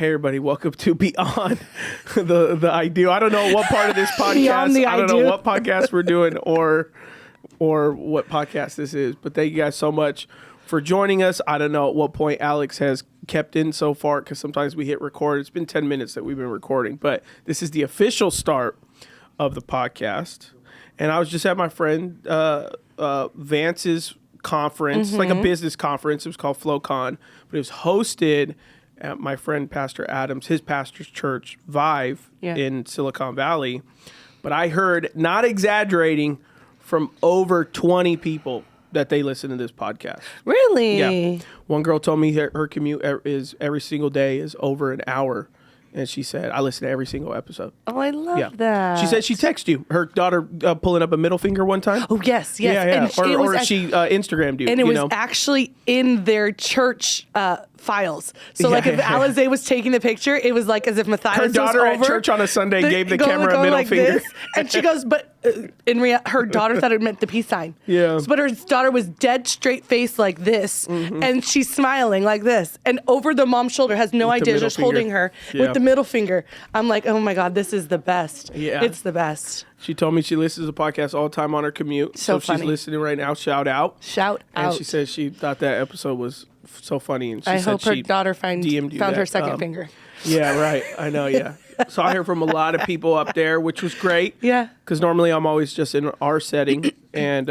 Hey everybody, welcome to Beyond the Ideal. I don't know what part of this podcast. I don't know what podcast we're doing or what podcast this is, but thank you guys so much for joining us. I don't know at what point Alex has kept in so far because sometimes we hit record. It's been 10 minutes that we've been recording, but this is the official start of the podcast. And I was just at my friend Vance's conference, like a business conference. It was called FlowCon, but it was hosted at my friend Pastor Adams, his pastor's church, Vive, in Silicon Valley. But I heard, not exaggerating, from over 20 people that they listen to this podcast. Really? Yeah. One girl told me her commute is every single day is over an hour. And she said, I listen to every single episode. Oh, I love that. She said she texted you. Her daughter pulling up a middle finger one time. Oh, yes. Yeah. And Or she Instagrammed you. And it was actually in their church files. So if Alizé was taking the picture, it was like as if Matthias was over. Her daughter at church on a Sunday gave the camera a middle like finger. This, and she goes, but her daughter thought it meant the peace sign. Yeah. But her daughter was dead straight face like this, and she's smiling like this. And over the mom's shoulder, has no idea, just holding her with the middle finger. I'm like, oh my God, this is the best. Yeah. It's the best. She told me she listens to the podcast all the time on her commute. So if she's listening right now, shout out. Shout out. And she said she thought that episode was so funny. And she I said hope her daughter found her second finger. Yeah, right. I know, yeah. So I hear from a lot of people up there, which was great. Yeah. Because normally I'm always just in our setting. And,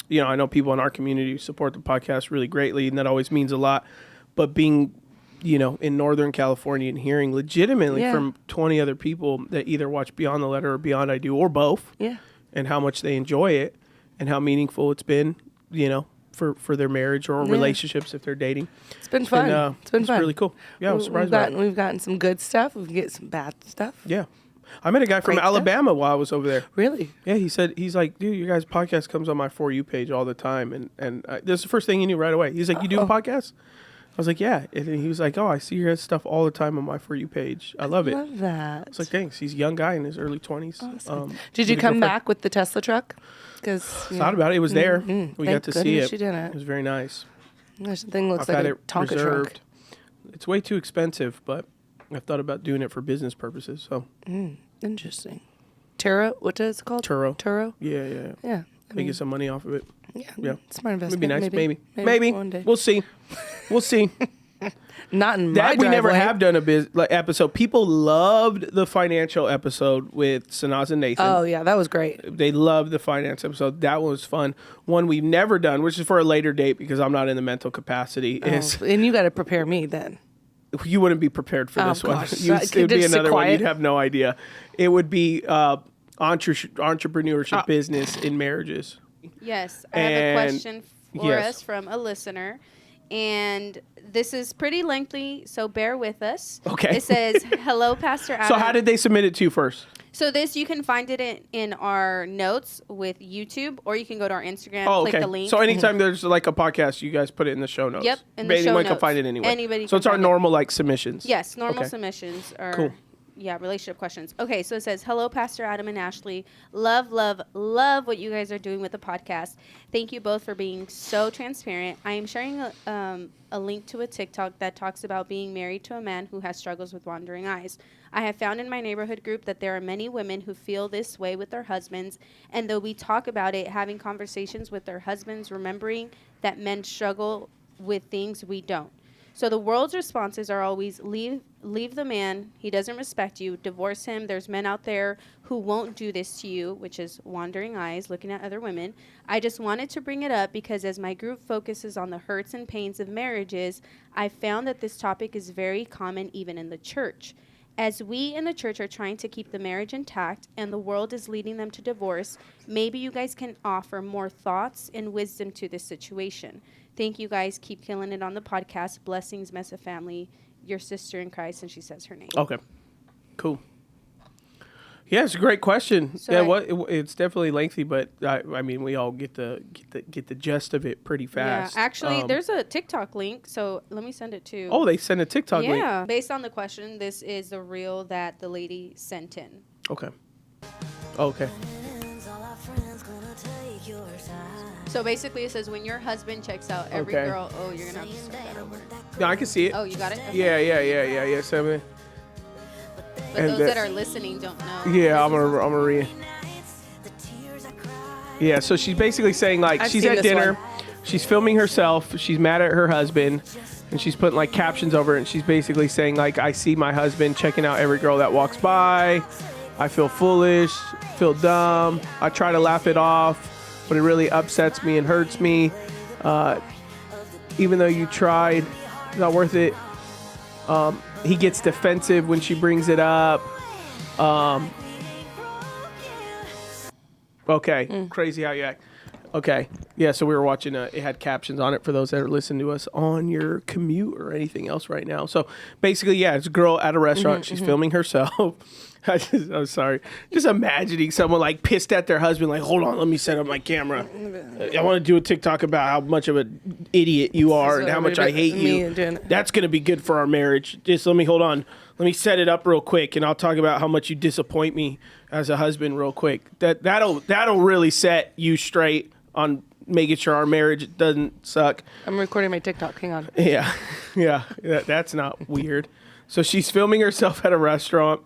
you know, I know people in our community support the podcast really greatly, and that always means a lot. But being, you know, in Northern California and hearing legitimately from 20 other people that either watch Beyond the Letter or Beyond I Do or both, and how much they enjoy it and how meaningful it's been, you know, for their marriage or relationships if they're dating. It's been fun. And, it's been fun. It's really cool. Yeah, I was surprised by it. We've gotten some good stuff. We can get some bad stuff. Yeah. I met a guy from Alabama while I was over there. Really? Yeah, he's like, dude, your guys' podcast comes on my For You page all the time. And this is the first thing he knew right away. He's like, you do a podcast? I was like, yeah. And he was like, oh, I see your guys' stuff all the time on my For You page. I love it. I love that. I was like, thanks. He's a young guy in his early 20s. Awesome. Did you come back with the Tesla truck? Because thought about it. It was there. We got to see it. You didn't. It was very nice. This thing looks I've like had a Tonka reserved. truck. It's way too expensive, but I've thought about doing it for business purposes. So Interesting. Turo, what is it called? Turo. Yeah. Yeah. Get some money off of it. Yeah. Smart investment. Maybe nice. Maybe. One day. We'll see. Not in my that we driveway. never have done a episode. People loved the financial episode with Sanaz and Nathan. Oh yeah, that was great. They loved the finance episode. That one was fun. One we've never done, which is for a later date because I'm not in the mental capacity. Is and you got to prepare me then. You wouldn't be prepared for this one. It would be another one. You'd have no idea. It would be entrepreneurship business in marriages. Yes, I have a question for us from a listener. And this is pretty lengthy, so bear with us. Okay. It says, hello, Pastor Adam. So how did they submit it to you first? So you can find it in our notes with YouTube, or you can go to our Instagram, click the link. So anytime there's like a podcast, you guys put it in the show notes. Yep, in the show Anyone notes. can find it anyway. Anybody So it's our normal like submissions. Yes, normal submissions are... Cool. Yeah, relationship questions. Okay, so it says, hello, Pastor Adam and Ashley. Love what you guys are doing with the podcast. Thank you both for being so transparent. I am sharing a link to a TikTok that talks about being married to a man who has struggles with wandering eyes. I have found in my neighborhood group that there are many women who feel this way with their husbands, and though we talk about it, having conversations with their husbands, remembering that men struggle with things we don't. So the world's responses are always leave the man. He doesn't respect you. Divorce him. There's men out there who won't do this to you, which is wandering eyes, looking at other women. I just wanted to bring it up because as my group focuses on the hurts and pains of marriages, I found that this topic is very common even in the church. As we in the church are trying to keep the marriage intact and the world is leading them to divorce, maybe you guys can offer more thoughts and wisdom to this situation. Thank you guys. Keep killing it on the podcast. Blessings, Mesa family. Your sister in Christ, and she says her name. Okay, cool. Yeah, it's a great question. So it's definitely lengthy, but I mean, we all get the gist of it pretty fast. Yeah, actually, there's a TikTok link, so let me send it to. Oh, they sent a TikTok link. Yeah, based on the question, this is the reel that the lady sent in. Okay. Okay. So basically, it says when your husband checks out every girl. Oh, you're gonna have to start that over. No, I can see it. Oh, you got it. Okay. Yeah. 7. But those that are listening don't know. Yeah, I'm gonna read. Yeah, so she's basically saying like she's at dinner, she's filming herself, she's mad at her husband, and she's putting like captions over it, and she's basically saying like, I see my husband checking out every girl that walks by. I feel foolish, feel dumb. I try to laugh it off, but it really upsets me and hurts me. Even though you tried, it's not worth it. He gets defensive when she brings it up. Crazy how you act. Okay. Yeah, so we were watching, it had captions on it for those that are listening to us on your commute or anything else right now. So basically, yeah, it's a girl at a restaurant. She's filming herself. I'm sorry. Just imagining someone like pissed at their husband, like, hold on, let me set up my camera. I want to do a TikTok about how much of an idiot you are and how much I hate you. That's going to be good for our marriage. Just let me set it up real quick, and I'll talk about how much you disappoint me as a husband real quick. That'll really set you straight on making sure our marriage doesn't suck. I'm recording my TikTok. Hang on. Yeah. That's not weird. So she's filming herself at a restaurant.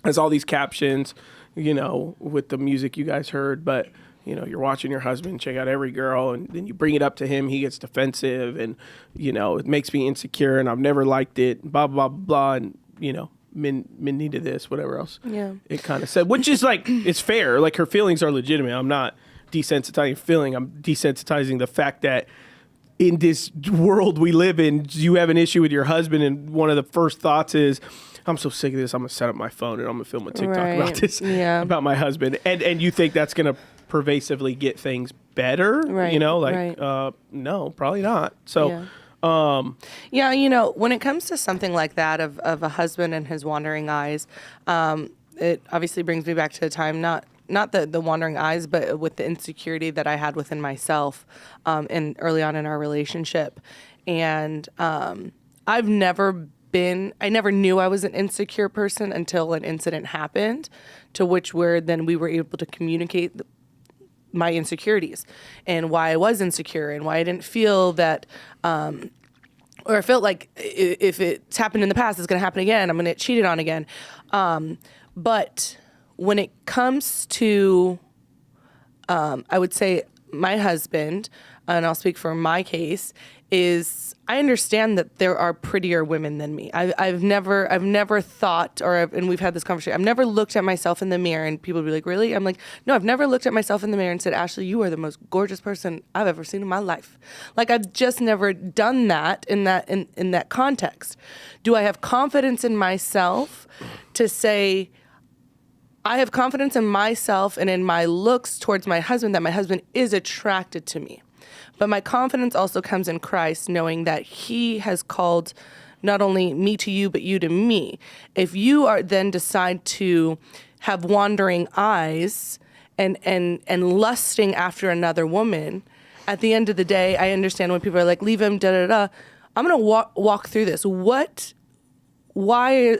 Has all these captions, with the music you guys heard, but you're watching your husband check out every girl, and then you bring it up to him, he gets defensive, and it makes me insecure, and I've never liked it, blah blah blah, and men needed this, whatever else. Yeah, it kind of said, which is like, it's fair, like her feelings are legitimate. I'm not desensitizing feeling. I'm desensitizing the fact that in this world we live in, you have an issue with your husband, and one of the first thoughts is, I'm so sick of this. I'm going to set up my phone and I'm going to film a TikTok about this, about my husband. And you think that's going to pervasively get things better? Right. No, probably not. So, when it comes to something like that of a husband and his wandering eyes, it obviously brings me back to a time, not the wandering eyes, but with the insecurity that I had within myself and early on in our relationship. And I never knew I was an insecure person until an incident happened, to which then we were able to communicate my insecurities and why I was insecure and why I didn't feel that, or I felt like if it's happened in the past, it's going to happen again. I'm going to get cheated on again. But when it comes to, I would say my husband, and I'll speak for my case, is I understand that there are prettier women than me. I've never thought, and we've had this conversation, I've never looked at myself in the mirror and people would be like, really? I'm like, no, I've never looked at myself in the mirror and said, Ashley, you are the most gorgeous person I've ever seen in my life. Like, I've just never done that in that context. Do I have confidence in myself to say, I have confidence in myself and in my looks towards my husband, that my husband is attracted to me. But my confidence also comes in Christ, knowing that he has called not only me to you, but you to me. If you then decide to have wandering eyes and lusting after another woman, at the end of the day, I understand when people are like, leave him, da-da-da. I'm going to walk through this. Why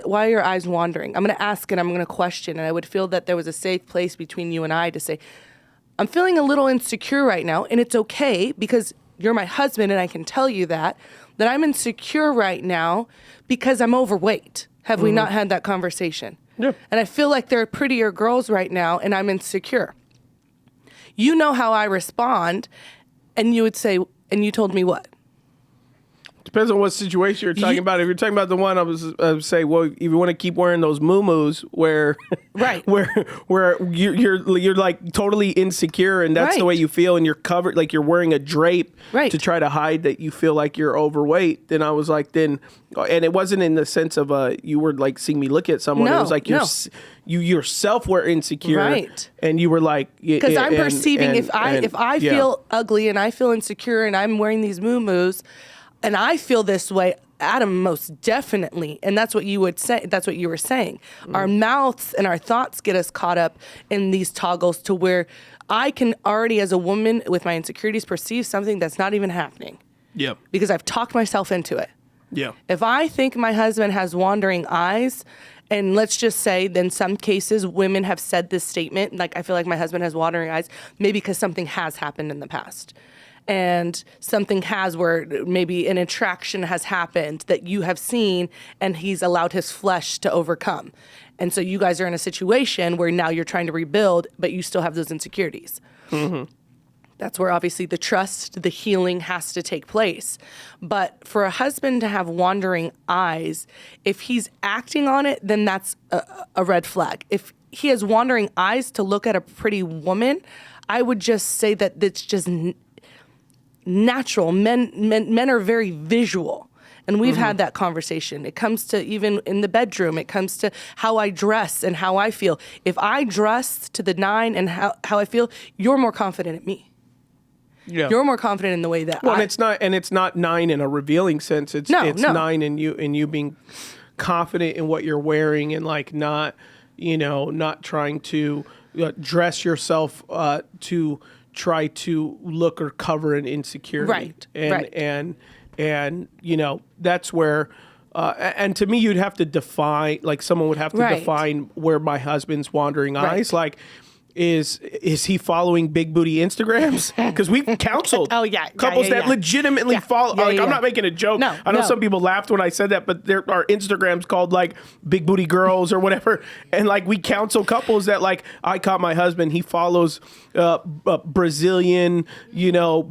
are your eyes wandering? I'm going to ask and I'm going to question. And I would feel that there was a safe place between you and I to say, I'm feeling a little insecure right now, and it's okay because you're my husband and I can tell you that I'm insecure right now because I'm overweight. Have we not had that conversation? Yeah. And I feel like there are prettier girls right now and I'm insecure. You know how I respond, and you would say, and you told me what? Depends on what situation you're talking about. If you're talking about the one, I would say, well, if you want to keep wearing those muumuus where, right, where you're like totally insecure and that's the way you feel, and you're covered, like you're wearing a drape to try to hide that you feel like you're overweight. Then I was like, and it wasn't in the sense of you were like seeing me look at someone. It was like you yourself were insecure, and you were like, because I'm perceiving if I feel ugly and I feel insecure and I'm wearing these muumuus. And I feel this way, Adam, most definitely. And that's what you would say. That's what you were saying. Our mouths and our thoughts get us caught up in these toggles to where I can already, as a woman with my insecurities, perceive something that's not even happening. Yep. Because I've talked myself into it. Yeah. If I think my husband has wandering eyes And let's just say, in some cases, women have said this statement, like, I feel like my husband has watering eyes, maybe because something has happened in the past. And something has where maybe an attraction has happened that you have seen, and he's allowed his flesh to overcome. And so you guys are in a situation where now you're trying to rebuild, but you still have those insecurities. Mm-hmm. That's where obviously the trust, the healing has to take place. But for a husband to have wandering eyes, if he's acting on it, then that's a red flag. If he has wandering eyes to look at a pretty woman, I would just say that it's just natural. Men are very visual. And we've had that conversation. It comes to even in the bedroom. It comes to how I dress and how I feel. If I dress to the nine and how I feel, you're more confident in me. Yeah. You're more confident in the way that it's not nine in a revealing sense. It's nine in you being confident in what you're wearing and like not trying to dress yourself to try to look or cover an insecurity. Right. And that's where and to me you'd have to define, like someone would have to define where my husband's wandering eyes, like is he following big booty Instagrams? Because we've counseled couples that legitimately follow. I'm not making a joke. No, I know some people laughed when I said that, but there are Instagrams called like big booty girls or whatever. And like we counsel couples that like, I caught my husband, he follows Brazilian,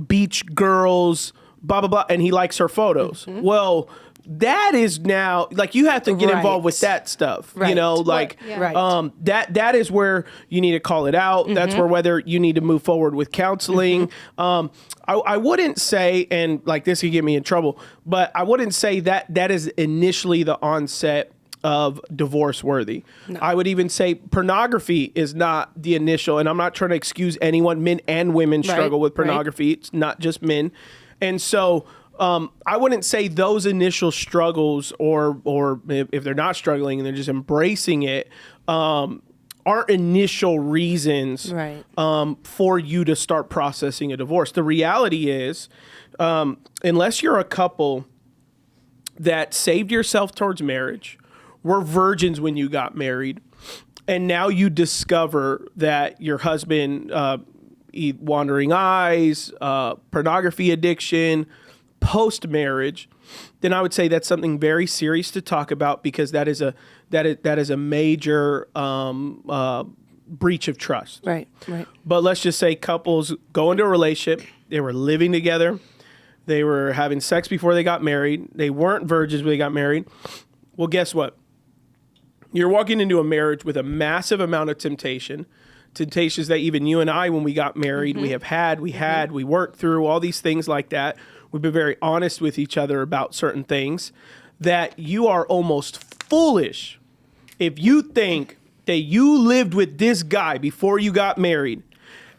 beach girls, blah, blah, blah. And he likes her photos. Mm-hmm. Well, that is now like you have to get involved with that stuff, that is where you need to call it out. Mm-hmm. That's where whether you need to move forward with counseling. Mm-hmm. I wouldn't say, and like this could get me in trouble, but I wouldn't say that is initially the onset of divorce worthy. No. I would even say pornography is not the initial, and I'm not trying to excuse anyone. Men and women struggle with pornography. Right. It's not just men. And so I wouldn't say those initial struggles, or if they're not struggling and they're just embracing it, aren't initial reasons for you to start processing a divorce. The reality is, unless you're a couple that saved yourself towards marriage, were virgins when you got married, and now you discover that your husband, wandering eyes, pornography addiction, post-marriage, then I would say that's something very serious to talk about, because that is a major breach of trust. Right. But let's just say couples go into a relationship, they were living together, they were having sex before they got married, they weren't virgins when they got married. Well, guess what? You're walking into a marriage with a massive amount of temptations that even you and I, when we got married, mm-hmm. we worked through all these things like that. We've been very honest with each other about certain things, that you are almost foolish if you think that you lived with this guy before you got married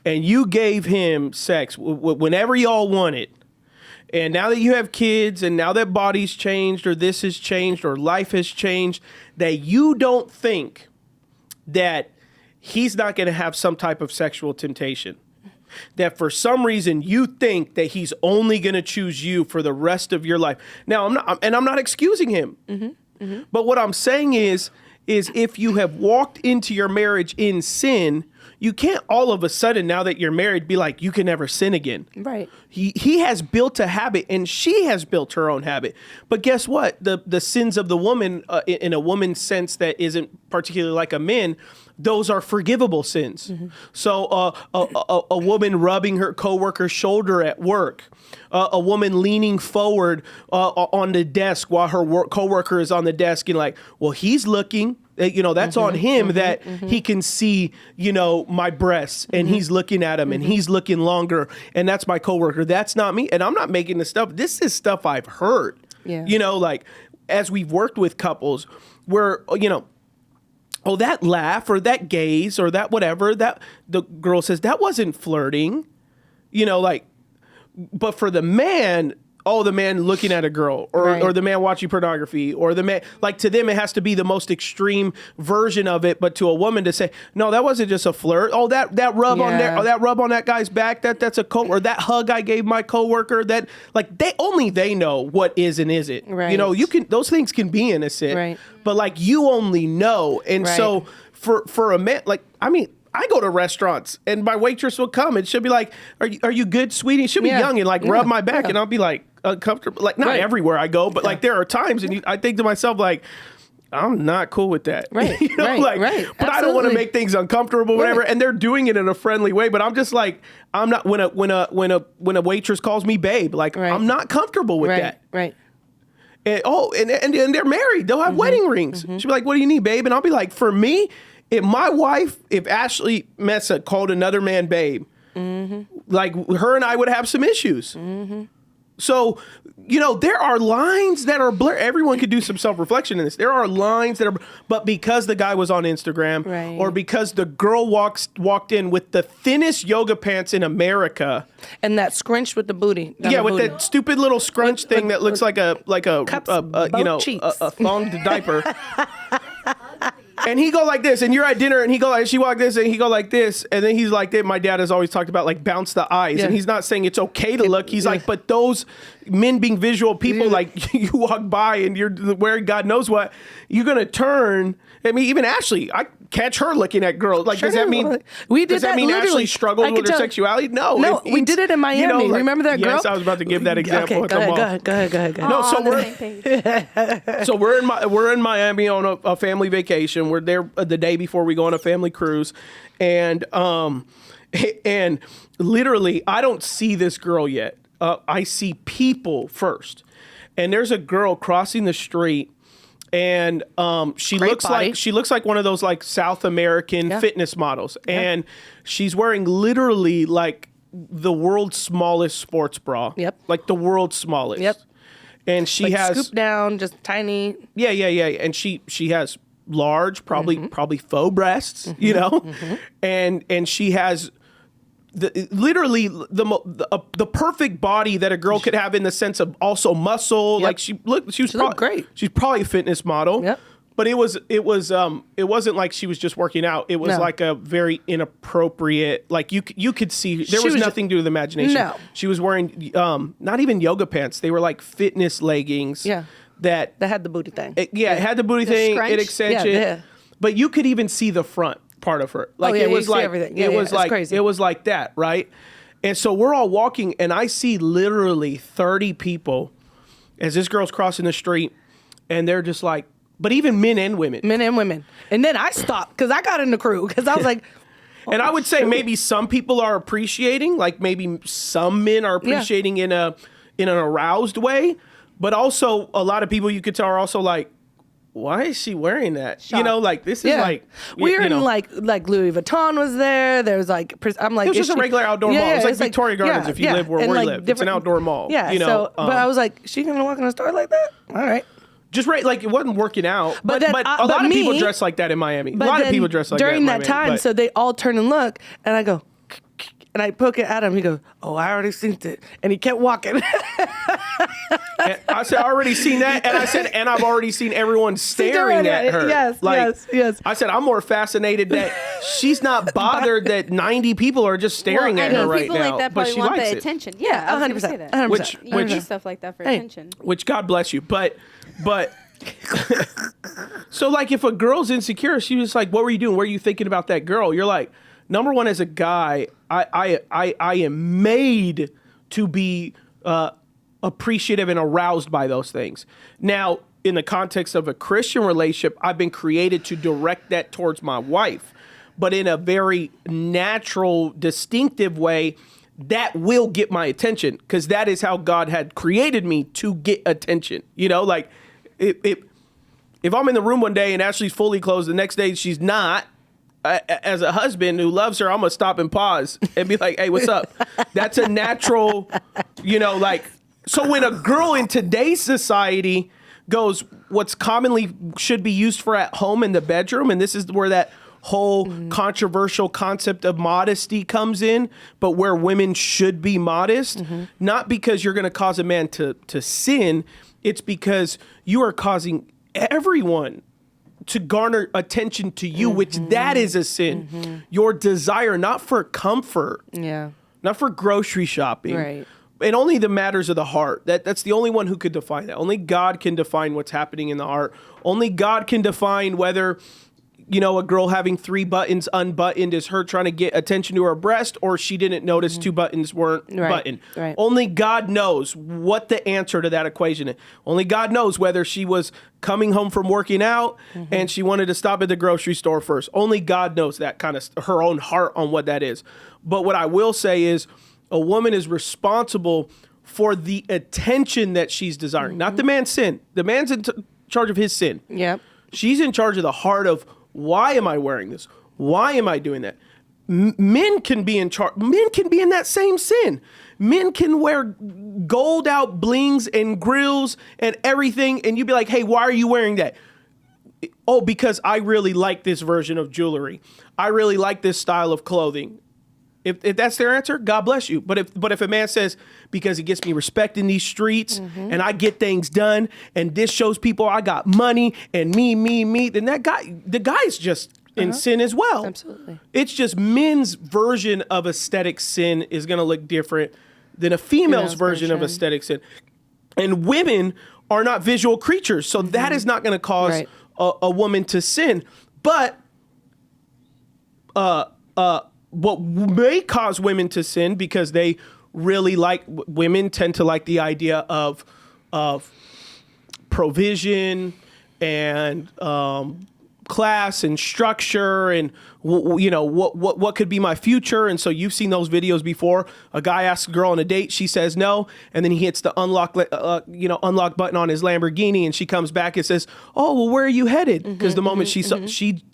and you gave him sex whenever y'all wanted. And now that you have kids and now that body's changed or this has changed or life has changed, that you don't think that he's not going to have some type of sexual temptation. That for some reason you think that he's only going to choose you for the rest of your life. Now, I'm not excusing him. Mm-hmm, mm-hmm. But what I'm saying is if you have walked into your marriage in sin, you can't all of a sudden, now that you're married, be like, you can never sin again. Right. He has built a habit, and she has built her own habit. But guess what? The sins of the woman, in a woman's sense that isn't particularly like a man, those are forgivable sins. Mm-hmm. So a woman rubbing her coworker's shoulder at work, a woman leaning forward on the desk while her coworker is on the desk and like, well, he's looking. That's mm-hmm, on him, mm-hmm, that mm-hmm. he can see, my breasts, and mm-hmm. he's looking at them, mm-hmm. and he's looking longer, and that's my coworker. That's not me. And I'm not making this stuff. This is stuff I've heard. Yeah. Like as we've worked with couples where, oh, that laugh or that gaze or that whatever, that the girl says, that wasn't flirting, but for the man, oh, the man looking at a girl or the man watching pornography or the man, like to them, it has to be the most extreme version of it. But to a woman to say, no, that wasn't just a flirt. Oh, that rub on there, or that rub on that guy's back, that's a or that hug I gave my coworker, that like they know what is and isn't. Right. You know, those things can be innocent, right. but like you only know. And so for a man, like, I mean, I go to restaurants and my waitress will come and she'll be like, are you good, sweetie? She'll be young and like rub my back and I'll be like uncomfortable. Like not everywhere I go, but like there are times and I think to myself like, I'm not cool with that. Right. You know, right. But Absolutely. I don't want to make things uncomfortable, whatever. And they're doing it in a friendly way. But I'm just like, I'm not when a waitress calls me babe, like I'm not comfortable with that. Right. And and they're married. They'll have wedding rings. She'll be like, what do you need, babe? And I'll be like, for me, if Ashley Mesa called another man babe, like her and I would have some issues. So, you know, there are lines that are blurred. Everyone could do some self-reflection in this. There are lines that are, but because the guy was on Instagram or because the girl walked in with the thinnest yoga pants in America. And that scrunch with the booty. With that stupid little scrunch thing that looks like a thonged diaper. And he go like this, and you're at dinner, and she walk this, and he go like this, and then he's like, my dad has always talked about like bounce the eyes, and he's not saying it's okay to look. He's like, but those men being visual people, like you walk by and you're wearing God knows what, you're gonna turn. I mean, even Ashley, I catch her looking at girls. Like, does that mean Ashley struggled with her sexuality? No, we did it in Miami. You know, like, remember that girl? Yes, I was about to give that example. Okay, go ahead. No, so we're in Miami on a family vacation. We're there the day before we go on a family cruise, and literally, I don't see this girl yet. I see people first, and there's a girl crossing the street. And she looks like one of those like South American fitness models, and she's wearing literally like the world's smallest sports bra. Like the world's smallest. And she has scoop down, just tiny. Yeah. And she has large, probably faux breasts, you know, and she has literally the perfect body that a girl could have in the sense of also muscle. Like she was great. She's probably a fitness model. But it wasn't like she was just working out. It was like a very inappropriate, like you could see there was nothing to do with imagination. No. She was wearing not even yoga pants. They were like fitness leggings. That had the booty thing. It had the booty thing. Scrunch. It extension. But you could even see the front part of her. Like it was like everything. It was like crazy. It was like that, right? And so we're all walking, and I see literally 30 people as this girl's crossing the street, and they're just like, but even men and women. And then I stopped because I got in the crew because I was like, and I would say maybe some people are appreciating, like maybe some men are appreciating in an aroused way, but also a lot of people you could tell are also like, why is she wearing that? Shock. You know, like this is like we were in like Louis Vuitton was there. There was like I'm like it was just a regular outdoor mall. It was like Victoria Gardens if you live where we live. It's an outdoor mall. Yeah, you know. So, but I was like, she gonna walk in a store like that? All right. Just like it wasn't working out. But a lot of people dress like that in Miami. A lot of people dress like that in Miami. During that time, so they all turn and look, and I go. And I poke it at him. He goes, "Oh, I already seen it." And he kept walking. And I said, "I already seen that." And I said, "And I've already seen everyone staring at her." Yes, yes. I said, "I'm more fascinated that she's not bothered that 90 people are just staring at her right now." People like that probably want the attention. Yeah, 100%. 100%. Which do stuff like that for attention. Which God bless you, but. So like if a girl's insecure, she was like, "What were you doing? What were you thinking about that girl?" You're like. Number one, as a guy, I am made to be appreciative and aroused by those things. Now, in the context of a Christian relationship, I've been created to direct that towards my wife, but in a very natural, distinctive way that will get my attention because that is how God had created me to get attention. You know, like if I'm in the room one day and Ashley's fully clothed, the next day she's not. As a husband who loves her, I'm going to stop and pause and be like, hey, what's up? That's a natural, you know, like, so when a girl in today's society goes, what's commonly should be used for at home in the bedroom, and this is where that whole controversial concept of modesty comes in, but where women should be modest, not because you're going to cause a man to sin. It's because you are causing everyone to garner attention to you, which that is a sin. Your desire, not for comfort, not for grocery shopping, right. And only the matters of the heart. That's the only one who could define that. Only God can define what's happening in the heart. Only God can define whether, you know, a girl having 3 buttons unbuttoned is her trying to get attention to her breast, or she didn't notice 2 buttons weren't buttoned. Right. Only God knows what the answer to that equation is. Only God knows whether she was coming home from working out and she wanted to stop at the grocery store first. Only God knows that kind of her own heart on what that is. But what I will say is a woman is responsible for the attention that she's desiring, not the man's sin. The man's in charge of his sin. Yep. She's in charge of the heart of, why am I wearing this? Why am I doing that? Men can be in charge. Men can be in that same sin. Men can wear gold out blings and grills and everything. And you'd be like, hey, why are you wearing that? Oh, because I really like this version of jewelry. I really like this style of clothing. If that's their answer, God bless you. But if a man says, because it gets me respect in these streets and I get things done and this shows people I got money and me, then the guy's just in sin as well. Absolutely. It's just men's version of aesthetic sin is going to look different than a female's version of aesthetic sin. And women are not visual creatures. So that is not going to cause a woman to sin. But what may cause women to sin, because they really women tend to like the idea of provision and class and structure and you know what could be my future. And so you've seen those videos before. A guy asks a girl on a date, she says no, and then he hits the unlock button on his Lamborghini, and she comes back and says, oh, well, where are you headed? Because the moment she saw, she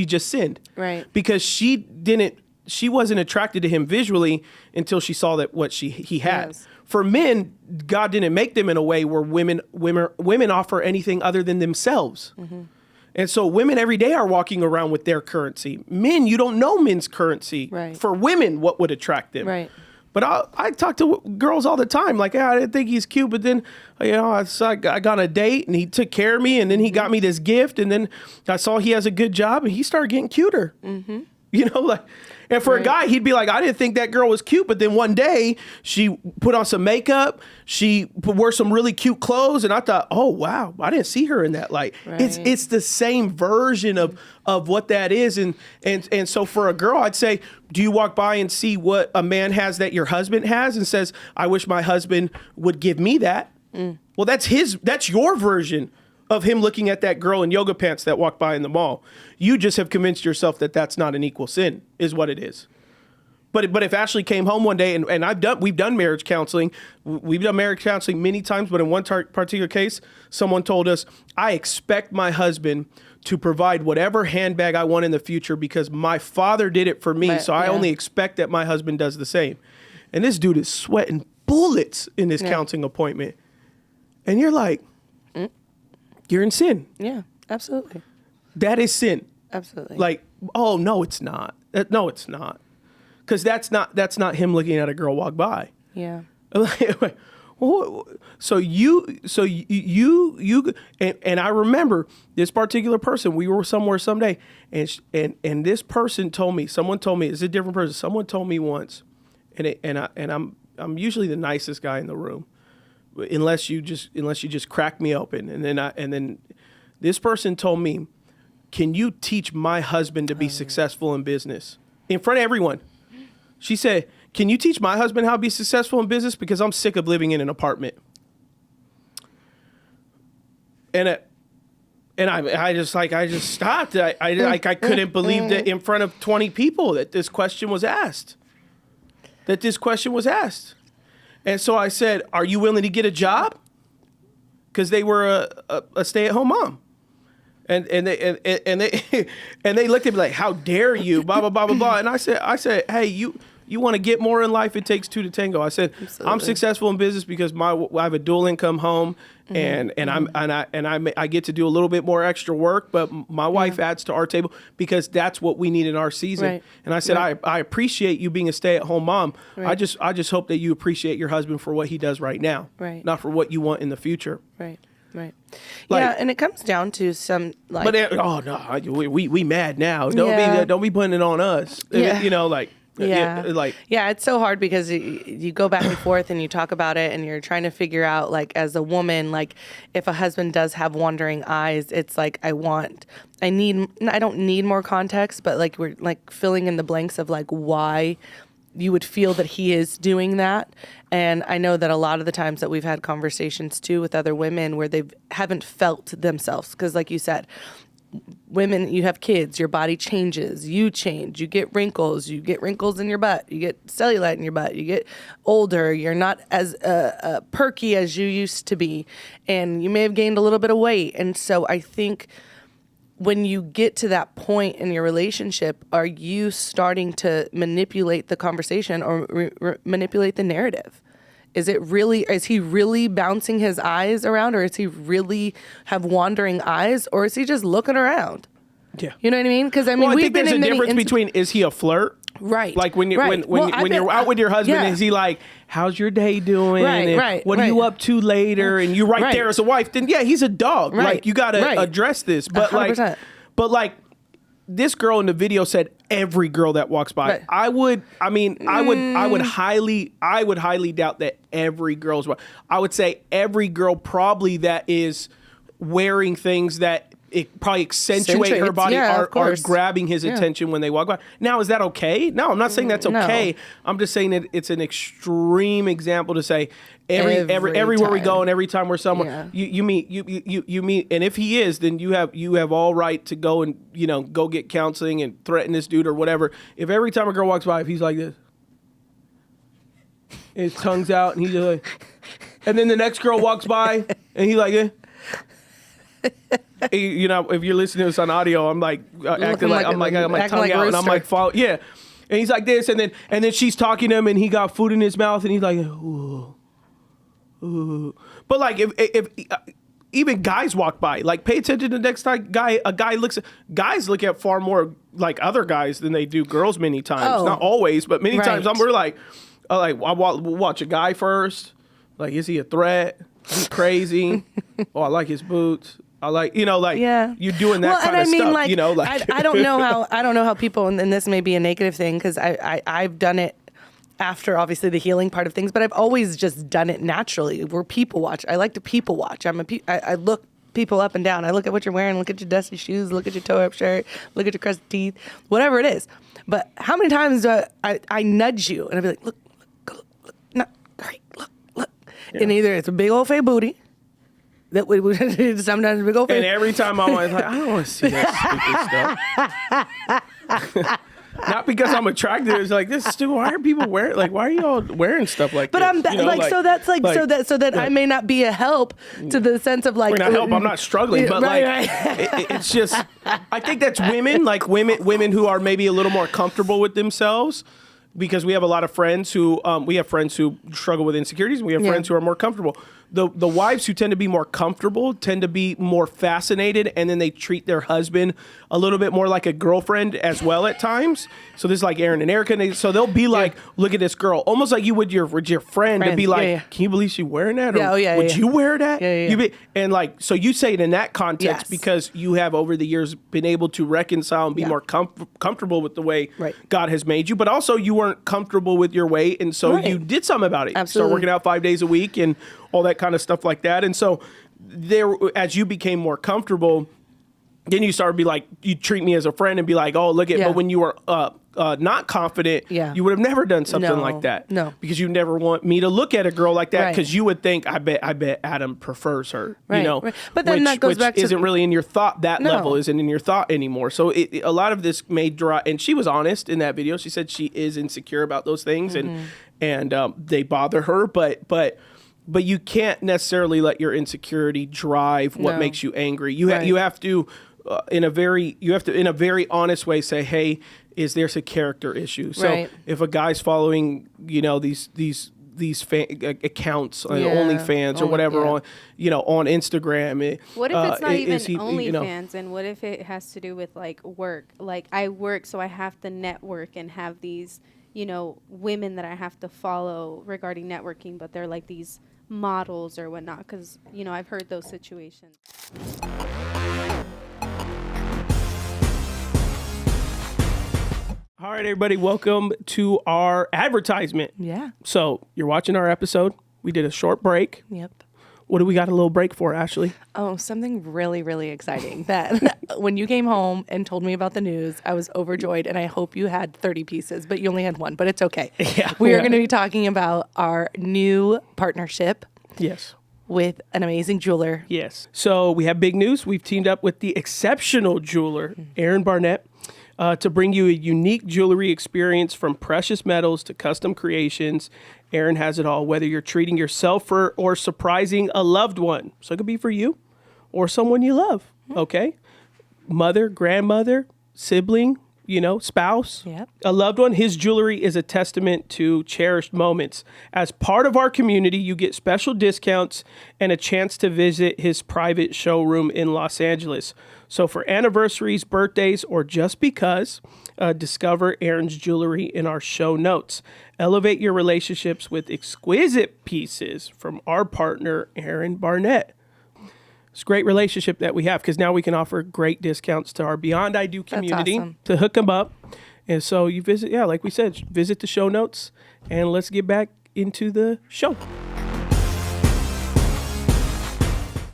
just sinned, right? Because she wasn't attracted to him visually until she saw that what he had. Yes. For men, God didn't make them in a way where women offer anything other than themselves. And so women every day are walking around with their currency. Men, you don't know men's currency. Right. For women, what would attract them? Right. But I talk to girls all the time, like, I didn't think he's cute, but then, you know, I got on a date and he took care of me, and then he got me this gift, and then I saw he has a good job, and he started getting cuter. You know, like, and for a guy, he'd be like, I didn't think that girl was cute, but then one day she put on some makeup, she wore some really cute clothes, and I thought, oh wow, I didn't see her in that light. Right. It's the same version of what that is, and so for a girl, I'd say, do you walk by and see what a man has that your husband has, and says, I wish my husband would give me that? Well, that's your version of him looking at that girl in yoga pants that walked by in the mall. You just have convinced yourself that that's not an equal sin, is what it is. But if Ashley came home one day, and we've done marriage counseling. We've done marriage counseling many times, but in one particular case, someone told us, I expect my husband to provide whatever handbag I want in the future because my father did it for me, so I only expect that my husband does the same. And this dude is sweating bullets in this counseling appointment. And you're like, you're in sin. Yeah, absolutely. That is sin. Absolutely. Like, oh, no, it's not. No, it's not. Because that's not him looking at a girl walk by. Yeah. So you, and I remember this particular person. We were somewhere someday, and this person told me. Someone told me, it's a different person. Someone told me once, and I'm usually the nicest guy in the room, unless you just crack me open. And then this person told me, can you teach my husband to be successful in business? In front of everyone. She said, can you teach my husband how to be successful in business? Because I'm sick of living in an apartment. And I just stopped. I couldn't believe that in front of 20 people that this question was asked. And so I said, are you willing to get a job? Because they were a stay-at-home mom. And they looked at me like, how dare you, blah, blah, blah, blah, blah. And I said, hey, You want to get more in life, it takes two to tango. I said, absolutely. I'm successful in business because I have a dual income home, and I get to do a little bit more extra work, but my wife adds to our table because that's what we need in our season. Right. And I said, I appreciate you being a stay-at-home mom. Right. I just hope that you appreciate your husband for what he does right now, right? Not for what you want in the future. Right. Right. Yeah, and it comes down to some like. But oh no, we mad now. Don't be putting it on us. Yeah. You know, like. Yeah, it's so hard because you go back and forth and you talk about it and you're trying to figure out, like, as a woman, like, if a husband does have wandering eyes, it's like I don't need more context, but like we're like filling in the blanks of like why you would feel that he is doing that. And I know that a lot of the times that we've had conversations too with other women where they haven't felt themselves, because like you said, women, you have kids, your body changes, you change, you get wrinkles in your butt, you get cellulite in your butt, you get older, you're not as perky as you used to be, and you may have gained a little bit of weight. And so I think when you get to that point in your relationship, are you starting to manipulate the conversation or manipulate the narrative? Is he really bouncing his eyes around, or is he really have wandering eyes, or is he just looking around? Yeah. You know what I mean? Because I mean, I think there's a difference between, is he a flirt? Right. Like when you're out with your husband, is he like, how's your day doing? What are you up to later? And you're right there as a wife, then yeah, he's a dog. Right. Like you got to address this. But 100%. like this girl in the video said every girl that walks by. Right. I would highly doubt that every girl's. I would say every girl probably that is wearing things that it probably accentuate her body are grabbing his attention when they walk by. Now, is that okay? No, I'm not saying that's okay. No. I'm just saying that it's an extreme example to say everywhere we go and every time we're somewhere, you meet, and if he is, then you have all right to go and go get counseling and threaten this dude or whatever. If every time a girl walks by, if he's like this, his tongue's out, and he's just like, and then the next girl walks by and he's like this. If you're listening to this on audio, I'm like acting like I'm like tongue out, and I'm like follow, and he's like this, and then she's talking to him, and he got food in his mouth, and he's like, ooh. But like if even guys walk by, like pay attention to the next time guys look at far more like other guys than they do girls many times. Not always, but many times we're like we'll watch a guy first. Like, is he a threat? He's crazy. Oh, I like his boots. I like, you're doing that kind of stuff, like. I don't know how people, and this may be a negative thing, because I've done it after obviously the healing part of things, but I've always just done it naturally. We're people watch. I like to people watch. I look people up and down. I look at what you're wearing, look at your dusty shoes, look at your toe up shirt, look at your crusty teeth, whatever it is. But how many times do I nudge you and I'll be like, look, no, great, look. Yeah. And either it's a big old fake booty. That we sometimes big old fake. And every time I'm like, I don't want to see that stupid stuff. Not because I'm attracted. It's like, this is stupid. Why are people wearing, like, why are y'all wearing stuff like but this? But so that I may not be a help to the sense of like. I mean, help. I'm not struggling, but it's just. I think that's women, like women who are maybe a little more comfortable with themselves. Because we have a lot of friends who struggle with insecurities, and we have friends who are more comfortable. The wives who tend to be more comfortable tend to be more fascinated, and then they treat their husband a little bit more like a girlfriend as well at times. So this is like Aaron and Erica. So they'll be like, look at this girl, almost like you would your friend to be like, can you believe she's wearing that? Or would you wear that? And like, so you say it in that context because you have over the years been able to reconcile and be more comfortable with the way God has made you, but also you weren't comfortable with your weight, and so you did something about it. Absolutely. Start working out 5 days a week and all that kind of stuff like that. And so as you became more comfortable, then you started to be like, you treat me as a friend and be like, oh, look at, but when you were not confident, you would have never done something like that. No. Because you never want me to look at a girl like that, because you would think, I bet Adam prefers her, But then that goes back to isn't really in your thought, level isn't in your thought anymore. So a lot of this may draw, and she was honest in that video. She said she is insecure about those things, and they bother her, but you can't necessarily let your insecurity drive what makes you angry. You have to in a very honest way say, hey, is there a character issue? So if a guy's following, these accounts, OnlyFans or whatever on Instagram. What if it's not even OnlyFans, and what if it has to do with like work? Like I work, so I have to network and have these, women that I have to follow regarding networking, but they're like these models or whatnot, because I've heard those situations. All right, everybody, welcome to our advertisement. Yeah. So you're watching our episode. We did a short break. Yep. What do we got a little break for, Ashley? Oh, something really, really exciting. That when you came home and told me about the news, I was overjoyed, and I hope you had 30 pieces, but you only had one, but it's okay. Yeah. We are going to be talking about our new partnership. Yes. With an amazing jeweler. Yes. So we have big news. We've teamed up with the exceptional jeweler, Aaron Barnett, to bring you a unique jewelry experience from precious metals to custom creations. Aaron has it all, whether you're treating yourself or surprising a loved one. So it could be for you or someone you love, okay? Mother, grandmother, sibling, spouse, a loved one. His jewelry is a testament to cherished moments. As part of our community, you get special discounts and a chance to visit his private showroom in Los Angeles. So for anniversaries, birthdays, or just because, discover Aaron's jewelry in our show notes. Elevate your relationships with exquisite pieces from our partner, Aaron Barnett. It's a great relationship that we have because now we can offer great discounts to our Beyond I Do community to hook them up. And so you visit, like we said, visit the show notes, and let's get back into the show.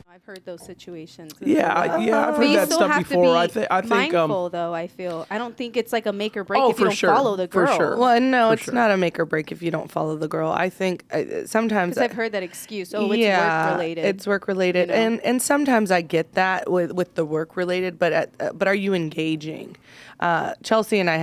I've heard those situations. I've heard that stuff before. I think mindful, though. I don't think it's like a make or break if you don't follow the girl. For sure. Well, no, it's not a make or break if you don't follow the girl. I think sometimes because I've heard that excuse. Oh, it's work related. It's work related, and sometimes I get that with the work related. But are you engaging? Chelsea and I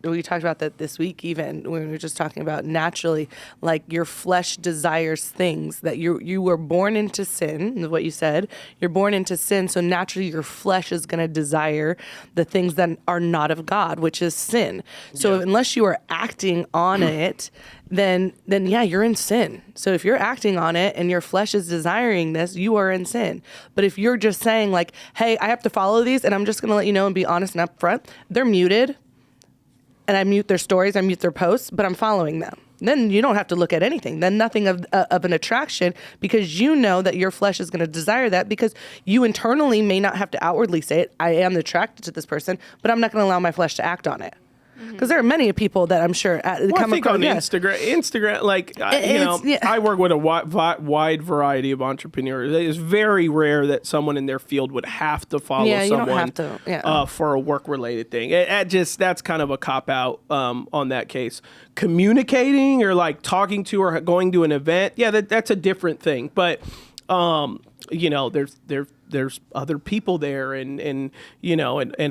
we talked about that this week, even when we were just talking about naturally, like your flesh desires things that you were born into sin, is what you said. You're born into sin, so naturally your flesh is going to desire the things that are not of God, which is sin. So unless you are acting on it, then you're in sin. So if you're acting on it and your flesh is desiring this, you are in sin. But if you're just saying like, hey, I have to follow these and I'm just going to let you know and be honest and upfront, they're muted and I mute their stories, I mute their posts, but I'm following them. Then you don't have to look at anything. Then nothing of an attraction, because you know that your flesh is going to desire that, because you internally may not have to outwardly say it. I am attracted to this person, but I'm not going to allow my flesh to act on it. Because there are many people that I'm sure come across on Instagram, like I work with a wide variety of entrepreneurs. It's very rare that someone in their field would have to follow someone you don't have to, for a work related thing. That's kind of a cop out on that case. Communicating or like talking to or going to an event, that's a different thing. But there's other people there and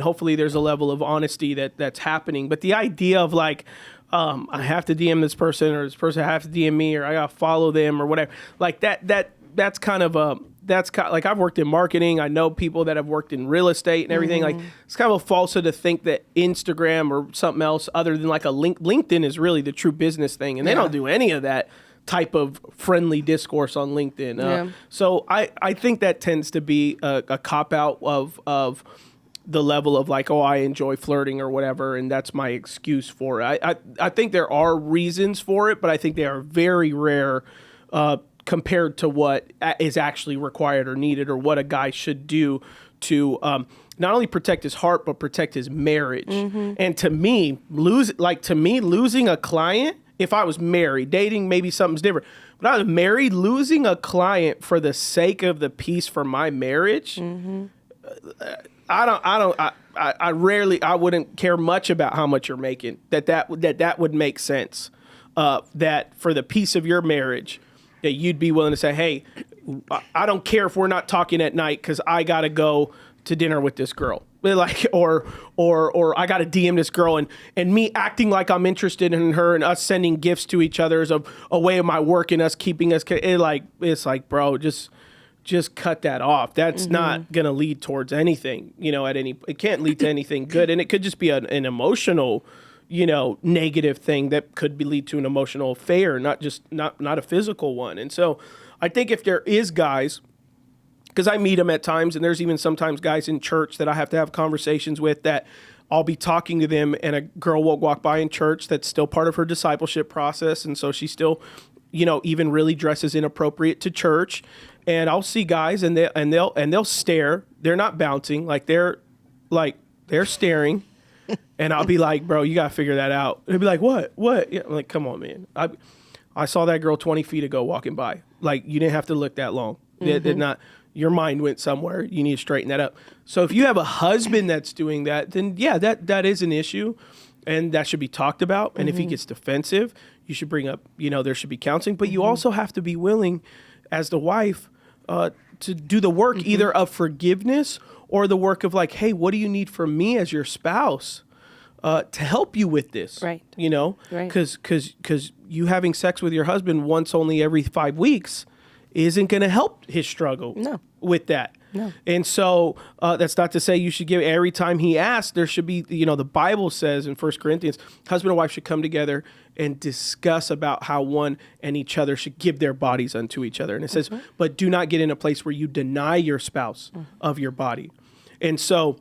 hopefully there's a level of honesty that's happening. But the idea of like, I have to DM this person or this person have to DM me or I got to follow them or whatever, like that's kind of like I've worked in marketing. I know people that have worked in real estate and everything. Like it's kind of a falsehood to think that Instagram or something else other than like a LinkedIn is really the true business thing. And they don't do any of that type of friendly discourse on LinkedIn. So I think that tends to be a cop-out of the level of like, oh, I enjoy flirting or whatever, and that's my excuse for it. I think there are reasons for it, but I think they are very rare compared to what is actually required or needed or what a guy should do to not only protect his heart, but protect his marriage. And to me, losing a client, if I was married, dating, maybe something's different. But I was married, losing a client for the sake of the peace for my marriage. I wouldn't care much about how much you're making. That would make sense. That for the peace of your marriage, that you'd be willing to say, hey, I don't care if we're not talking at night because I got to go to dinner with this girl. Like, or I got to DM this girl and me acting like I'm interested in her and us sending gifts to each other as a way of my work and us keeping us. It's like, bro, just just cut that off. That's not going to lead towards anything, it can't lead to anything good. And it could just be an emotional, negative thing that could lead to an emotional affair, not a physical one. And so I think if there is guys, because I meet them at times, and there's even sometimes guys in church that I have to have conversations with that I'll be talking to them, and a girl will walk by in church that's still part of her discipleship process. And so she still, even really dresses inappropriate to church. And I'll see guys and they'll stare. They're not bouncing, they're staring. And I'll be like, bro, you got to figure that out. They'll be like, what? Yeah, I'm like, come on, man. I saw that girl 20 feet ago walking by. You didn't have to look that long. Your mind went somewhere. You need to straighten that up. So if you have a husband that's doing that, then yeah, that is an issue, and that should be talked about. And if he gets defensive, you should bring up, there should be counseling. But you also have to be willing, as the wife, to do the work either of forgiveness or the work of hey, what do you need from me as your spouse to help you with this? Right. Right. Because you having sex with your husband once only every 5 weeks isn't going to help his struggle with that. No. And so that's not to say you should give every time he asks. There should be, the Bible says in 1 Corinthians, husband and wife should come together and discuss about how one and each other should give their bodies unto each other. And it says, but do not get in a place where you deny your spouse of your body. And so,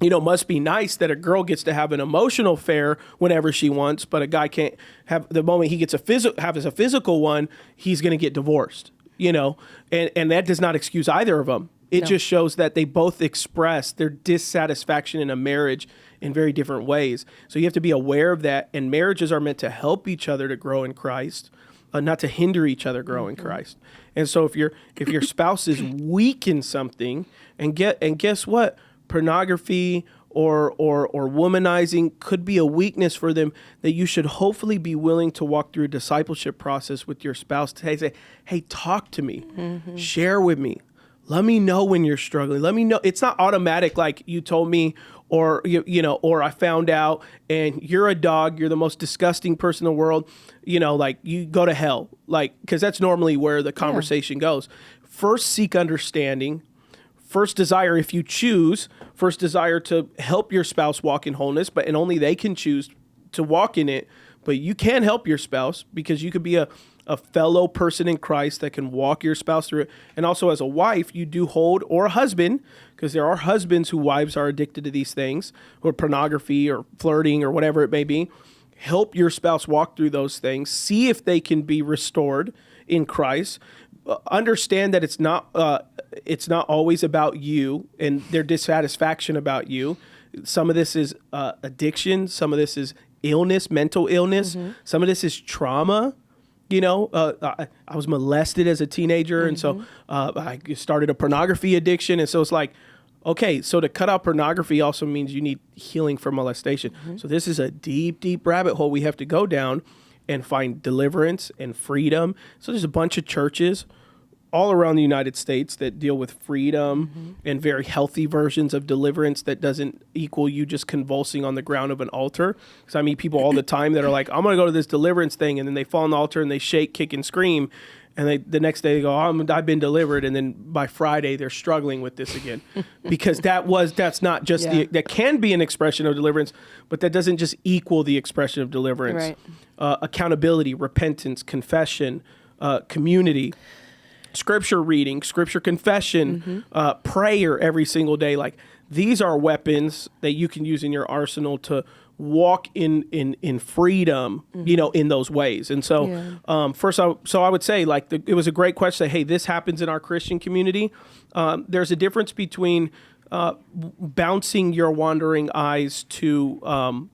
must be nice that a girl gets to have an emotional affair whenever she wants, but a guy can't have. The moment he gets a physical one, he's going to get divorced. And that does not excuse either of them. It just shows that they both express their dissatisfaction in a marriage in very different ways. So you have to be aware of that. And marriages are meant to help each other to grow in Christ, not to hinder each other grow in Christ. And so if your spouse is weak in something, and guess what, pornography or womanizing could be a weakness for them, that you should hopefully be willing to walk through a discipleship process with your spouse to say, hey, talk to me, share with me. Let me know when you're struggling. Let me know. It's not automatic like you told me, or or I found out, and you're a dog. You're the most disgusting person in the world. You go to hell. Because that's normally where the conversation goes. First, seek understanding. First desire, if you choose, to help your spouse walk in wholeness, and only they can choose to walk in it. But you can help your spouse, because you could be a fellow person in Christ that can walk your spouse through it. And also as a wife, you do hold, or a husband, because there are husbands whose wives are addicted to these things, or pornography or flirting or whatever it may be. Help your spouse walk through those things. See if they can be restored in Christ. Understand that it's not always about you and their dissatisfaction about you. Some of this is addiction. Some of this is illness, mental illness. Some of this is trauma. I was molested as a teenager, and so I started a pornography addiction. And so it's okay, so to cut out pornography also means you need healing from molestation. So this is a deep, deep rabbit hole we have to go down and find deliverance and freedom. So there's a bunch of churches all around the United States that deal with freedom and very healthy versions of deliverance that doesn't equal you just convulsing on the ground of an altar. Because I meet people all the time that are like, I'm going to go to this deliverance thing, and then they fall on the altar and they shake, kick, and scream. And the next day they go, I've been delivered. And then by Friday, they're struggling with this again. Because that's not just that can be an expression of deliverance, but that doesn't just equal the expression of deliverance. Right. Accountability, repentance, confession, community, scripture reading, scripture confession, prayer every single day. These are weapons that you can use in your arsenal to walk in freedom, in those ways. And so, first, I would say, it was a great question. Say, hey, this happens in our Christian community. There's a difference between bouncing your wandering eyes to,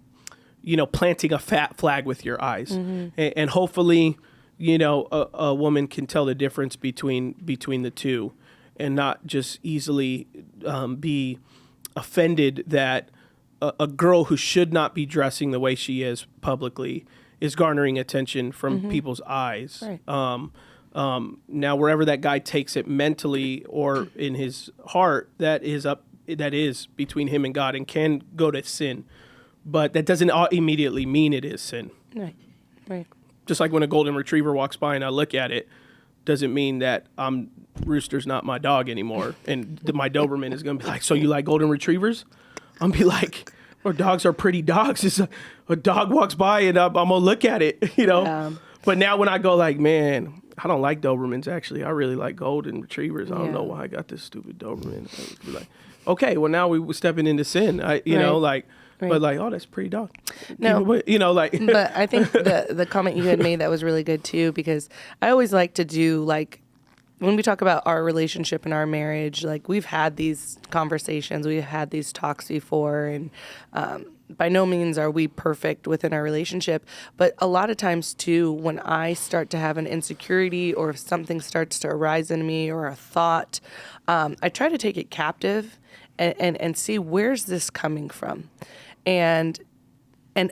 planting a fat flag with your eyes, and hopefully, a woman can tell the difference between the two, and not just easily be offended that a girl who should not be dressing the way she is publicly is garnering attention from people's eyes. Right. Now, wherever that guy takes it mentally or in his heart, that is between him and God and can go to sin. But that doesn't immediately mean it is sin. Right. Right. Just like when a golden retriever walks by and I look at it, doesn't mean that Rooster's not my dog anymore. And my Doberman is going to be like, so you like golden retrievers? I'm be like, well, dogs are pretty dogs. It's a dog walks by and I'm going to look at it, you know? Yeah. But now when I go like, man, I don't like Dobermans, actually. I really like golden retrievers. I don't know why I got this stupid Doberman. I be like, okay, well, now we were stepping into sin, you know, like, but like, oh, that's a pretty dog. No, you know, like. But I think the comment you had made that was really good too, because I always like to do like, when we talk about our relationship and our marriage, like we've had these conversations, we've had these talks before, and by no means are we perfect within our relationship. But a lot of times too, when I start to have an insecurity or if something starts to arise in me or a thought, I try to take it captive and see where's this coming from. And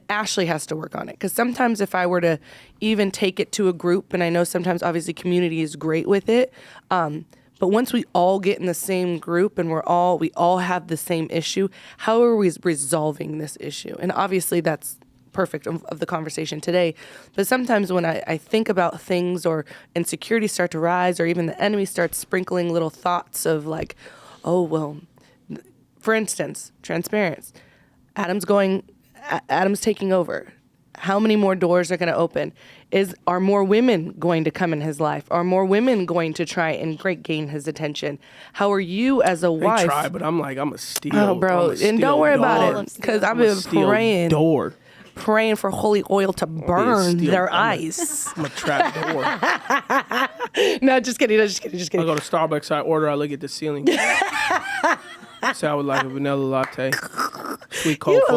Ashley has to work on it. Because sometimes if I were to even take it to a group, and I know sometimes obviously community is great with it, but once we all get in the same group and we all have the same issue, how are we resolving this issue? And obviously that's perfect of the conversation today. But sometimes when I think about things or insecurities start to rise, or even the enemy starts sprinkling little thoughts of like, oh, well, for instance, transparency. Adam's taking over. How many more doors are going to open? Are more women going to come in his life? Are more women going to try and gain his attention? How are you as a wife? They try, but I'm like, I'm a steal. Oh, bro, and don't worry about it, because I've been praying for holy oil to burn their eyes. I'm a trap door. No, just kidding. I go to Starbucks, I order, I look at the ceiling. Say I would like a vanilla latte. Sweet cold foam.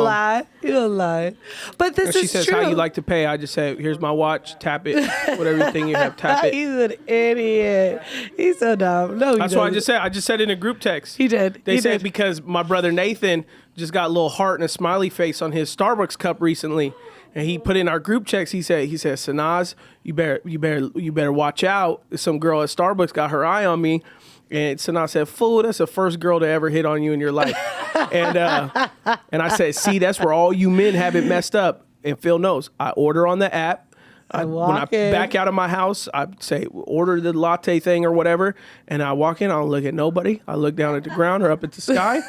You a lie. But this is true. She says, how you like to pay? I just say, here's my watch, tap it. Whatever thing you have, tap it. He's an idiot. He's so dumb. No, that's what I just said. I just said in a group text. He did. They said because my brother Nathan just got a little heart and a smiley face on his Starbucks cup recently. And he put in our group checks, he said, Sanaz, you better watch out. Some girl at Starbucks got her eye on me. And Sanaz said, fool, that's the first girl to ever hit on you in your life. And I said, see, that's where all you men have it messed up. And Phil knows. I order on the app. When I back out of my house, I say, order the latte thing or whatever. And I walk in, I don't look at nobody. I look down at the ground or up at the sky.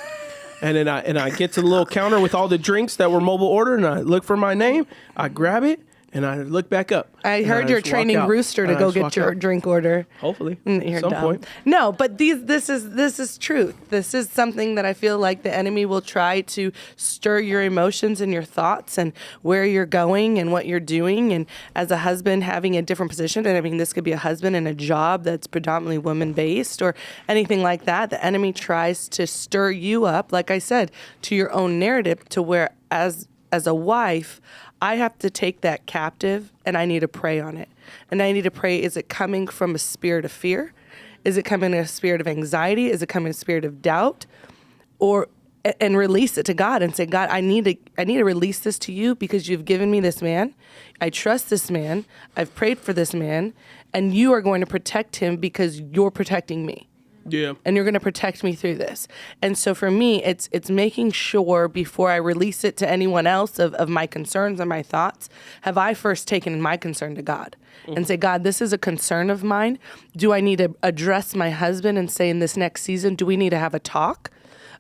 And then I get to the little counter with all the drinks that were mobile order. And I look for my name. I grab it. And I look back up. I heard you're training Rooster to go get your drink order. Hopefully, at some point. No, but this is truth. This is something that I feel like the enemy will try to stir your emotions and your thoughts and where you're going and what you're doing. And as a husband having a different position, and I mean, this could be a husband in a job that's predominantly woman-based or anything like that. The enemy tries to stir you up, like I said, to your own narrative, to where as a wife, I have to take that captive and I need to pray on it. And I need to pray, is it coming from a spirit of fear? Is it coming in a spirit of anxiety? Is it coming in a spirit of doubt? And release it to God and say, God, I need to release this to you because you've given me this man. I trust this man. I've prayed for this man. And you are going to protect him because you're protecting me. Yeah. And you're going to protect me through this. And so for me, it's making sure before I release it to anyone else of my concerns and my thoughts, have I first taken my concern to God and say, God, this is a concern of mine. Do I need to address my husband and say in this next season, do we need to have a talk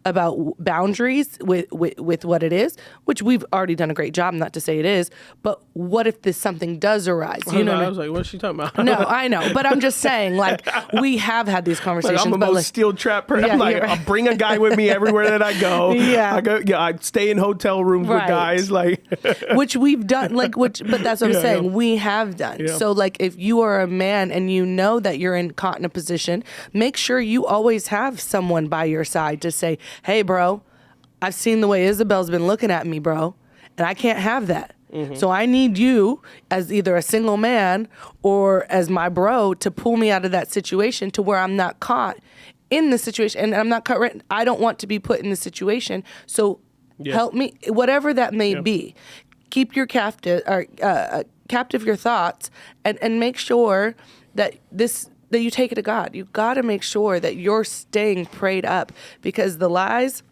about boundaries with what it is, which we've already done a great job, not to say it is, but what if something does arise? You know, I was like, what's she talking about? No, I know, but I'm just saying, like, we have had these conversations. Like, I'm a most steel trap person. I'm like, I'll bring a guy with me everywhere that I go. I stay in hotel rooms with guys, like. Which we've done, but that's what I'm saying. We have done. Yeah. So, like, if you are a man and you know that you're caught in a position, make sure you always have someone by your side to say, hey, bro, I've seen the way Isabel's been looking at me, bro, and I can't have that. Mm-hmm. So I need you as either a single man or as my bro to pull me out of that situation to where I'm not caught in the situation. And I'm not caught. I don't want to be put in the situation. So help me, whatever that may be. Keep your captive your thoughts and make sure that that you take it to God. You got to make sure that you're staying prayed up, because the lies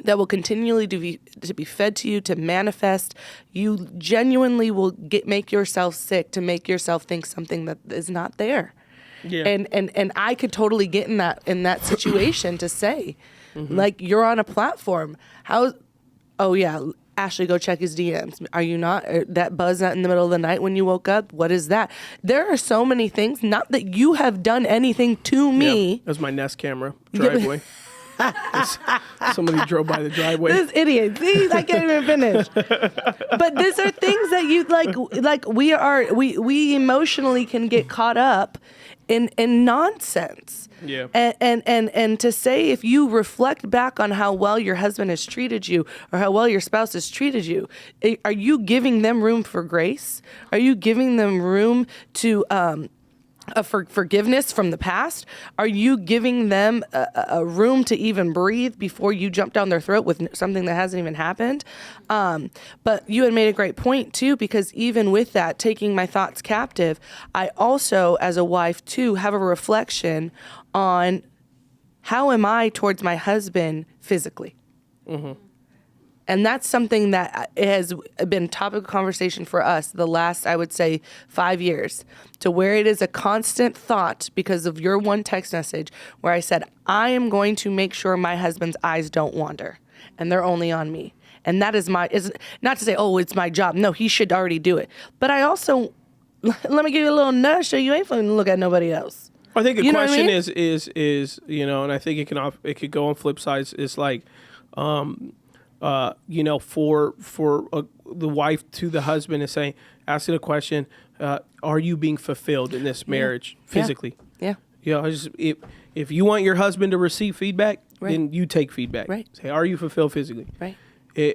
that will continually to be fed to you, to manifest, you genuinely will make yourself sick, to make yourself think something that is not there. Yeah. And I could totally get in that situation to say, like, you're on a platform. Oh yeah, Ashley, go check his DMs. Are you not? That buzz in the middle of the night when you woke up? What is that? There are so many things. Not that you have done anything to me. Yeah, that's my Nest camera driveway. Somebody drove by the driveway. This idiot. See, I can't even finish. But these are things that you like we emotionally can get caught up in nonsense. Yeah. And to say, if you reflect back on how well your husband has treated you or how well your spouse has treated you, are you giving them room for grace? Are you giving them room to for forgiveness from the past? Are you giving them a room to even breathe before you jump down their throat with something that hasn't even happened? But you had made a great point too, because even with that, taking my thoughts captive, I also, as a wife too, have a reflection on how am I towards my husband physically? Mm-hmm. And that's something that has been topic of conversation for us the last, I would say, 5 years, to where it is a constant thought because of your one text message where I said, I am going to make sure my husband's eyes don't wander and they're only on me. And that is not to say, oh, it's my job. No, he should already do it. But I also, let me give you a little nudge so you ain't going to look at nobody else. I think the question is, and I think it could go on flip sides, is like, for the wife to the husband is saying, asking a question, are you being fulfilled in this marriage physically? Yeah. If you want your husband to receive feedback, then you take feedback. Right. Say, are you fulfilled physically? Right.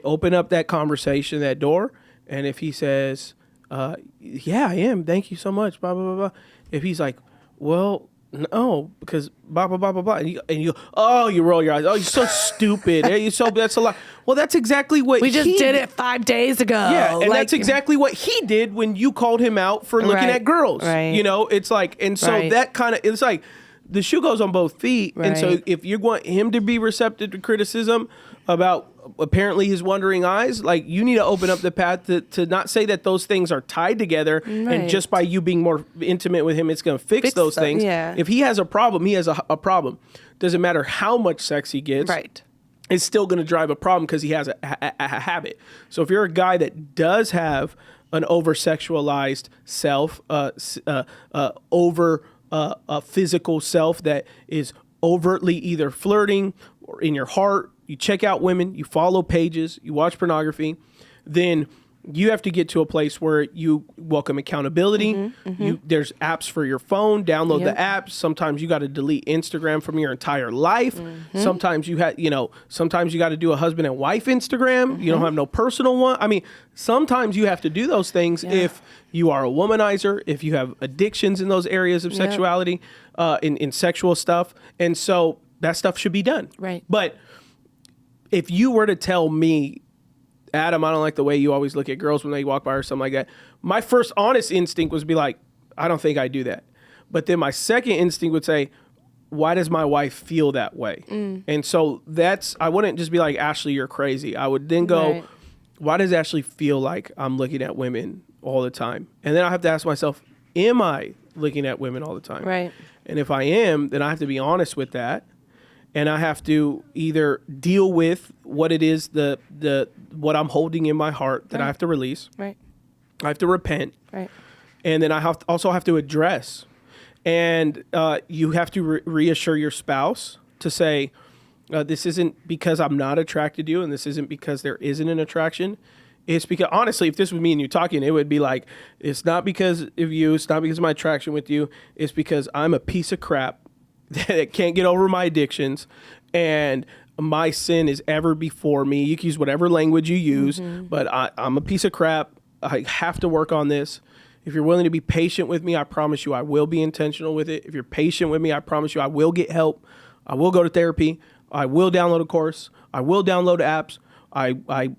Open up that conversation, that door, and if he says, yeah, I am, thank you so much, blah, blah, blah, blah. If he's like, well, no, because blah, blah, blah, blah, blah. And you roll your eyes. Oh, you're so stupid. That's a lot. Well, that's exactly what we just did it 5 days ago. Yeah, and that's exactly what he did when you called him out for looking at girls. Right. It's like, and so that kind of, it's like the shoe goes on both feet. Right. And so if you want him to be receptive to criticism about apparently his wandering eyes, like, you need to open up the path to not say that those things are tied together, and just by you being more intimate with him, it's going to fix those things. Yeah. If he has a problem, he has a problem. Doesn't matter how much sex he gets. Right. It's still going to drive a problem because he has a habit. So if you're a guy that does have an over-sexualized self, over a physical self that is overtly either flirting or in your heart, you check out women, you follow pages, you watch pornography, then you have to get to a place where you welcome accountability. There's apps for your phone. Download the apps. Sometimes you got to delete Instagram from your entire life. Sometimes sometimes you got to do a husband and wife Instagram. You don't have no personal one. I mean, sometimes you have to do those things if you are a womanizer, if you have addictions in those areas of sexuality, in sexual stuff. And so that stuff should be done. Right. But if you were to tell me, Adam, I don't like the way you always look at girls when they walk by or something like that, my first honest instinct was to be like, I don't think I do that. But then my second instinct would say, why does my wife feel that way? And so I wouldn't just be like, Ashley, you're crazy. I would then go, why does Ashley feel like I'm looking at women all the time? And then I have to ask myself, am I looking at women all the time? Right. And if I am, then I have to be honest with that. And I have to either deal with what it is, what I'm holding in my heart that I have to release. Right. I have to repent. Right. And then I also have to address. And you have to reassure your spouse to say, this isn't because I'm not attracted to you, and this isn't because there isn't an attraction. It's because, honestly, if this was me and you talking, it would be like, it's not because of you. It's not because of my attraction with you. It's because I'm a piece of crap that can't get over my addictions, and my sin is ever before me. You can use whatever language you use, but I'm a piece of crap. I have to work on this. If you're willing to be patient with me, I promise you I will be intentional with it. If you're patient with me, I promise you I will get help. I will go to therapy. I will download a course. I will download apps. I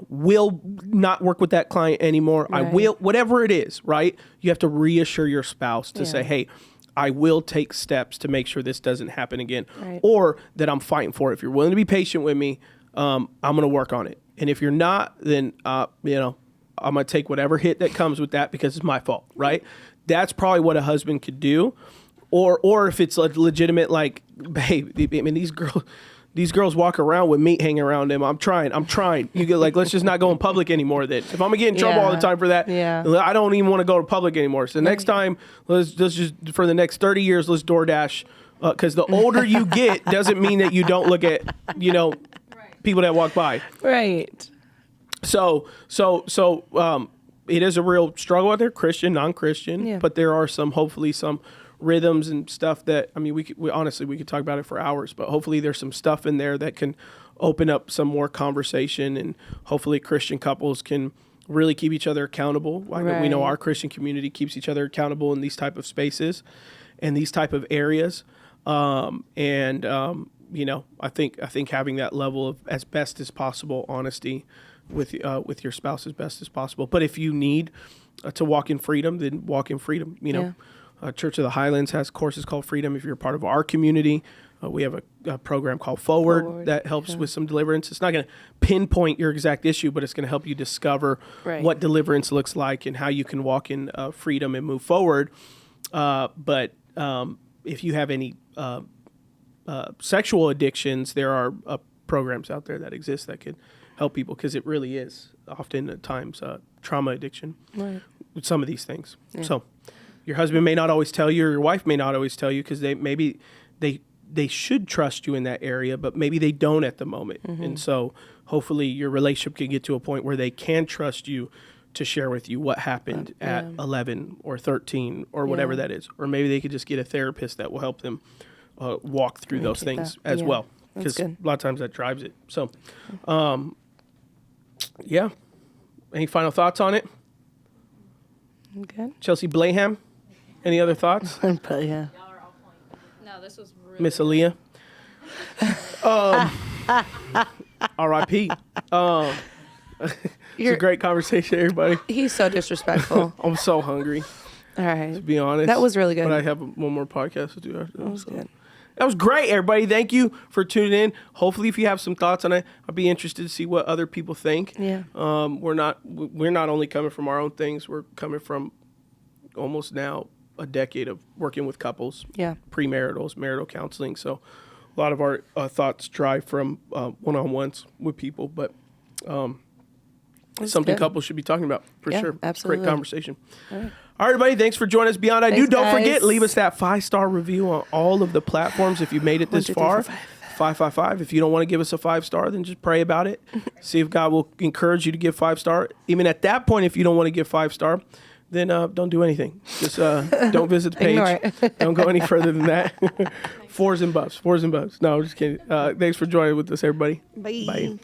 will not work with that client anymore. Right. I will, whatever it is, right? You have to reassure your spouse to say, hey, I will take steps to make sure this doesn't happen again, or that I'm fighting for it. If you're willing to be patient with me, I'm going to work on it. And if you're not, then, I'm going to take whatever hit that comes with that because it's my fault, right? That's probably what a husband could do. or if it's a legitimate, like, babe, I mean, these girls walk around with meat hanging around them. I'm trying. You get like, let's just not go in public anymore then. If I'm gonna get in trouble all the time for that, I don't even want to go to public anymore. So next time, let's just, for the next 30 years, let's DoorDash. Because the older you get doesn't mean that you don't look at, people that walk by. Right. So, it is a real struggle out there, Christian, non-Christian, but there are hopefully some rhythms and stuff that, I mean, we could talk about it for hours, but hopefully there's some stuff in there that can open up some more conversation, and hopefully Christian couples can really keep each other accountable. We know our Christian community keeps each other accountable in these type of spaces and these type of areas. I think having that level of, as best as possible, honesty with your spouse as best as possible. But if you need to walk in freedom, then walk in freedom. Church of the Highlands has courses called Freedom. If you're a part of our community, we have a program called Forward that helps with some deliverance. It's not going to pinpoint your exact issue, but it's going to help you discover what deliverance looks like and how you can walk in freedom and move forward. But if you have any sexual addictions, there are programs out there that exist that could help people, because it really is often at times trauma addiction with some of these things. So your husband may not always tell you, or your wife may not always tell you, because they should trust you in that area, but maybe they don't at the moment. And so hopefully your relationship can get to a point where they can trust you to share with you what happened at 11 or 13 or whatever that is. Or maybe they could just get a therapist that will help them walk through those things as well. Because a lot of times that drives it. So, any final thoughts on it? Okay. Chelsea Blaham, any other thoughts? No, this was really Miss Aaliyah. R.I.P. It's a great conversation, everybody. He's so disrespectful. I'm so hungry. All right. To be honest. That was really good. But I have one more podcast to do after that. That was good. That was great, everybody. Thank you for tuning in. Hopefully, if you have some thoughts on it, I'll be interested to see what other people think. Yeah. We're not only coming from our own things. We're coming from almost now a decade of working with couples. Yeah. Premaritals, marital counseling. So a lot of our thoughts drive from one-on-ones with people, but something couples should be talking about for sure. Absolutely. Great conversation. All right, everybody, thanks for joining us. Beyond I Do. Don't forget, leave us that 5-star review on all of the platforms if you made it this far. 555. If you don't want to give us a 5-star, then just pray about it. See if God will encourage you to give 5-star. Even at that point, if you don't want to give 5-star, then don't do anything. Just don't visit the page. Don't go any further than that. Fours and buffs. No, I'm just kidding. Thanks for joining with us, everybody. Bye.